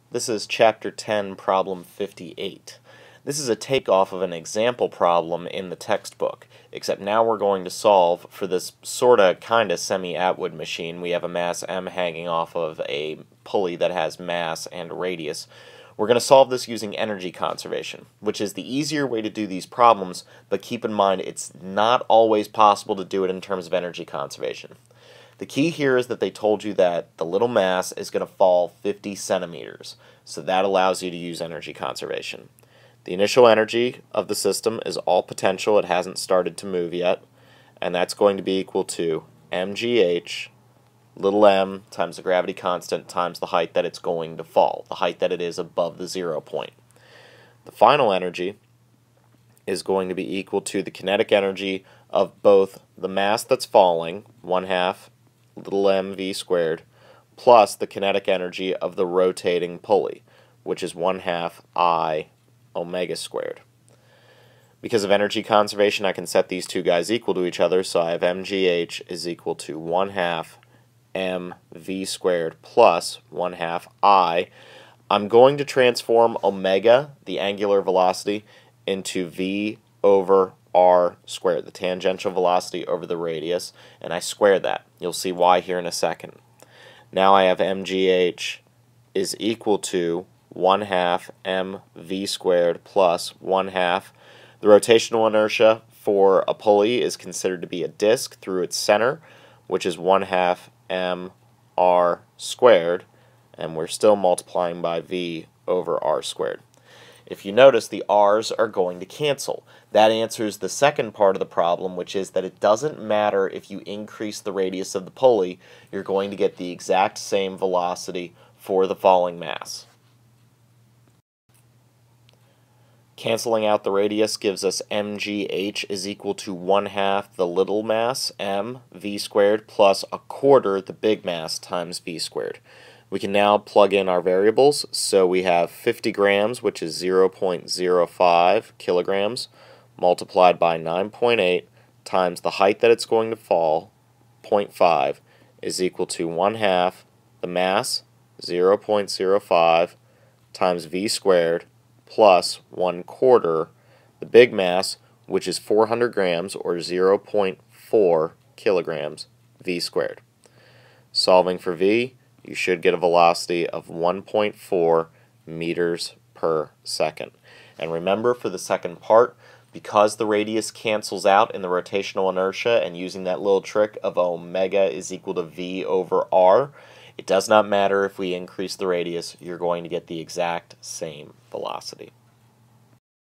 This is Chapter 10, Problem 58. This is a takeoff of an example problem in the textbook, except now we're going to solve for this sorta kinda semi-Atwood machine. We have a mass m hanging off of a pulley that has mass and radius. We're going to solve this using energy conservation, which is the easier way to do these problems, but keep in mind it's not always possible to do it in terms of energy conservation. The key here is that they told you that the little mass is going to fall 50 centimeters, so that allows you to use energy conservation. The initial energy of the system is all potential, it hasn't started to move yet, and that's going to be equal to mgh, little m times the gravity constant times the height that it's going to fall, the height that it is above the 0 point. The final energy is going to be equal to the kinetic energy of both the mass that's falling, 1/2 little m v squared, plus the kinetic energy of the rotating pulley, which is 1/2 I omega squared. Because of energy conservation, I can set these two guys equal to each other, so I have mgh is equal to 1/2 mv squared plus 1/2 I. I'm going to transform omega, the angular velocity, into v over r squared, the tangential velocity over the radius, and I square that. You'll see why here in a second. Now I have mgh is equal to 1/2 mv squared plus 1/2. The rotational inertia for a pulley is considered to be a disk through its center, which is 1/2 mr squared, and we're still multiplying by v over r squared. If you notice, the r's are going to cancel. That answers the second part of the problem, which is that it doesn't matter if you increase the radius of the pulley, you're going to get the exact same velocity for the falling mass. Canceling out the radius gives us mgh is equal to 1/2 the little mass, m, v squared, plus 1/4 the big mass times v squared. We can now plug in our variables, so we have 50 grams, which is 0.05 kilograms, multiplied by 9.8 times the height that it's going to fall, 0.5, is equal to 1/2 the mass, 0.05, times v squared, plus 1/4 the big mass, which is 400 grams, or 0.4 kilograms, v squared. Solving for v, you should get a velocity of 1.4 meters per second. And remember, for the second part, because the radius cancels out in the rotational inertia, and using that little trick of omega is equal to v over r, it does not matter if we increase the radius, you're going to get the exact same velocity.